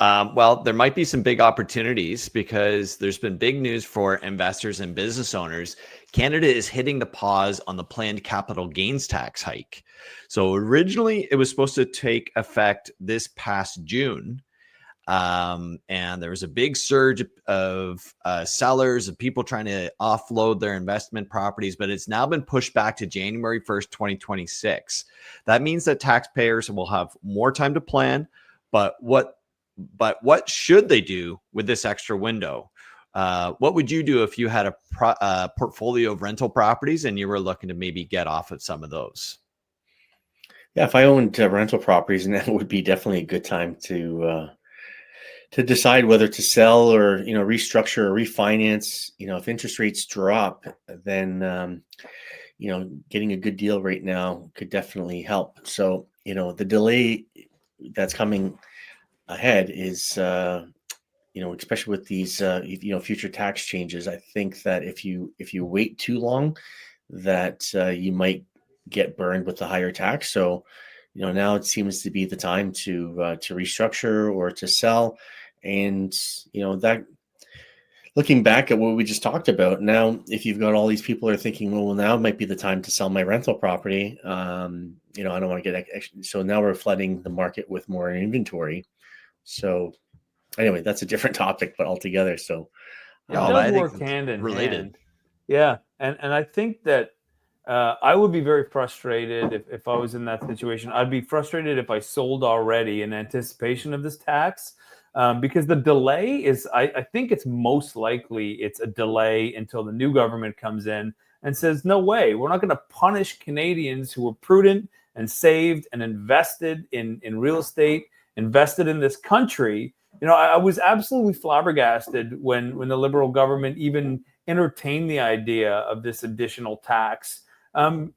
Well, there might be some big opportunities because there's been big news for investors and business owners. Canada is hitting the pause on the planned capital gains tax hike. So originally it was supposed to take effect this past June. And there was a big surge of sellers, of people trying to offload their investment properties, but it's now been pushed back to January 1st, 2026. That means that taxpayers will have more time to plan, but what should they do with this extra window? What would you do if you had a portfolio of rental properties and you were looking to maybe get off of some of those? Yeah, if I owned rental properties, and that would be definitely a good time to decide whether to sell or restructure or refinance. If interest rates drop, then getting a good deal right now could definitely help. So the delay that's coming ahead is especially with these future tax changes. I think that if you wait too long, that you might get burned with the higher tax. So now it seems to be the time to restructure or to sell. And that, looking back at what we just talked about, now if you've got all these people are thinking, well, now might be the time to sell my rental property. I don't want to get extra. So now we're flooding the market with more inventory. So anyway, that's a different topic, but altogether. So it does work hand in hand. Yeah, and I think that I would be very frustrated if I was in that situation. I'd be frustrated if I sold already in anticipation of this tax, because the delay is, I think it's most likely it's a delay until the new government comes in and says, no way, we're not going to punish Canadians who were prudent and saved and invested in real estate, invested in this country. I was absolutely flabbergasted when the Liberal government even entertained the idea of this additional tax. And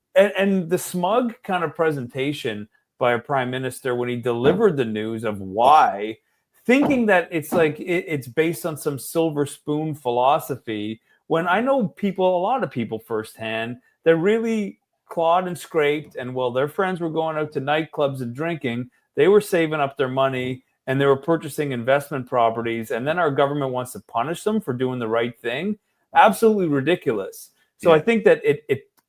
the smug kind of presentation by a prime minister when he delivered the news of why, thinking that it's like it's based on some silver spoon philosophy, when I know a lot of people firsthand that really clawed and scraped, and while their friends were going out to nightclubs and drinking, they were saving up their money and they were purchasing investment properties, and then our government wants to punish them for doing the right thing. Absolutely ridiculous. So yeah. I think that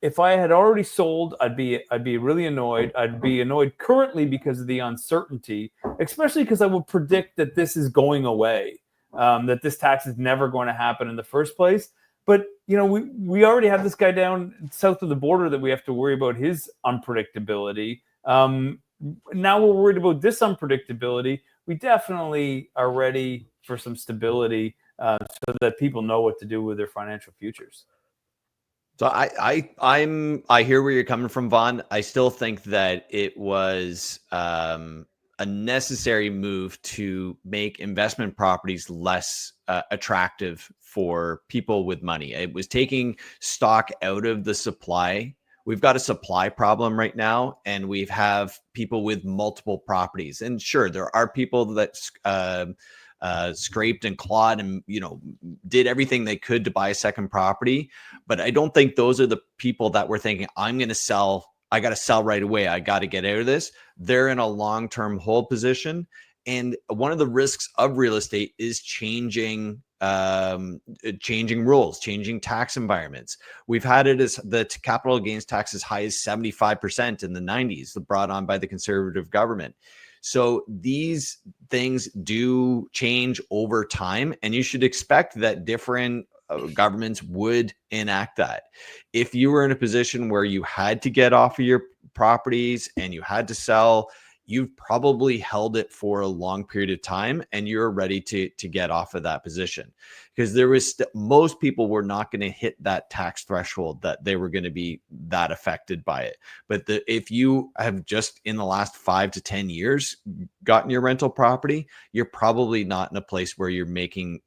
if I had already sold, I'd be really annoyed. I'd be annoyed currently because of the uncertainty, especially because I would predict that this is going away, that this tax is never going to happen in the first place. But we already have this guy down south of the border that we have to worry about his unpredictability. Now we're worried about this unpredictability. We definitely are ready for some stability, so that people know what to do with their financial futures. So I hear where you're coming from, Vaughn. I still think that it was a necessary move to make investment properties less attractive for people with money. It was taking stock out of the supply. We've got a supply problem right now, and we have people with multiple properties. And sure, there are people that scraped and clawed and did everything they could to buy a second property, but I don't think those are the people that were thinking, I'm going to sell, I got to sell right away, I got to get out of this. They're in a long-term hold position, and one of the risks of real estate is changing rules, changing tax environments. We've had it as the capital gains tax as high as 75% in the 90s, brought on by the Conservative government. So these things do change over time, and you should expect that different governments would enact that. If you were in a position where you had to get off of your properties and you had to sell, you've probably held it for a long period of time and you're ready to get off of that position, because there was most people were not going to hit that tax threshold that they were going to be that affected by it. But if you have just in the last 5 to 10 years gotten your rental property, you're probably not in a place where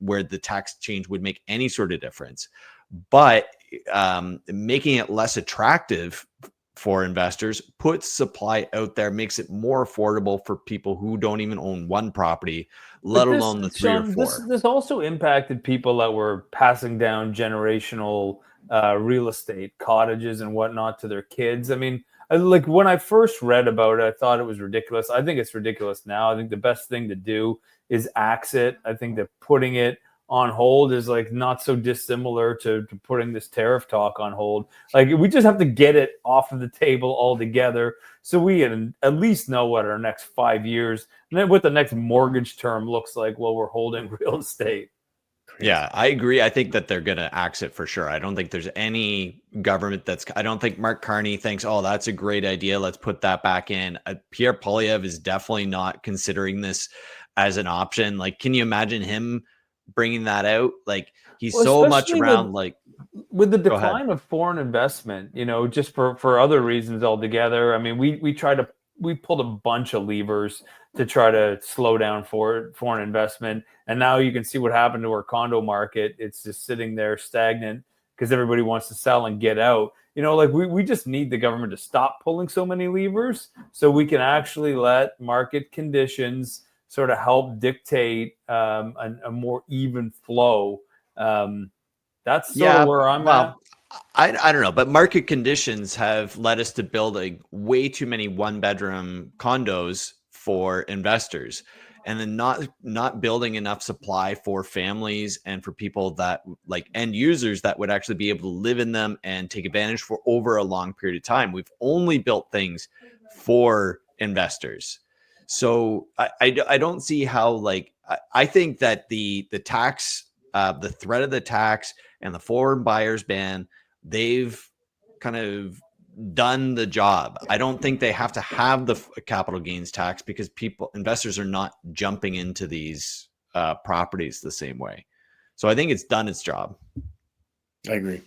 where the tax change would make any sort of difference. But making it less attractive for investors puts supply out there, makes it more affordable for people who don't even own one property, let alone the 3 or 4. This also impacted people that were passing down generational real estate, cottages and whatnot to their kids. I mean, like when I first read about it, I thought it was ridiculous. I think it's ridiculous now. I think the best thing to do is axe it. I think that putting it on hold is like not so dissimilar to putting this tariff talk on hold. Like we just have to get it off of the table altogether, so we at least know what our next 5 years and then what the next mortgage term looks like while we're holding real estate. Yeah, I agree. I think that they're going to axe it for sure. I don't think there's any government I don't think Mark Carney thinks, oh, that's a great idea, let's put that back in. Pierre Poilievre is definitely not considering this as an option. Like, can you imagine him bringing that out? Like, he's so much around with the decline of foreign investment, just for other reasons altogether. I mean, we pulled a bunch of levers to try to slow down foreign investment. And now you can see what happened to our condo market. It's just sitting there stagnant because everybody wants to sell and get out. Like we just need the government to stop pulling so many levers so we can actually let market conditions sort of help dictate a more even flow. That's sort of where I'm at. I don't know, but market conditions have led us to build way too many 1-bedroom condos for investors, and then not building enough supply for families and for people that like end users that would actually be able to live in them and take advantage for over a long period of time. We've only built things for investors. So I don't see how, I think that the tax, the threat of the tax and the foreign buyers ban, they've kind of done the job. I don't think they have to have the capital gains tax because investors are not jumping into these properties the same way. So I think it's done its job. I agree.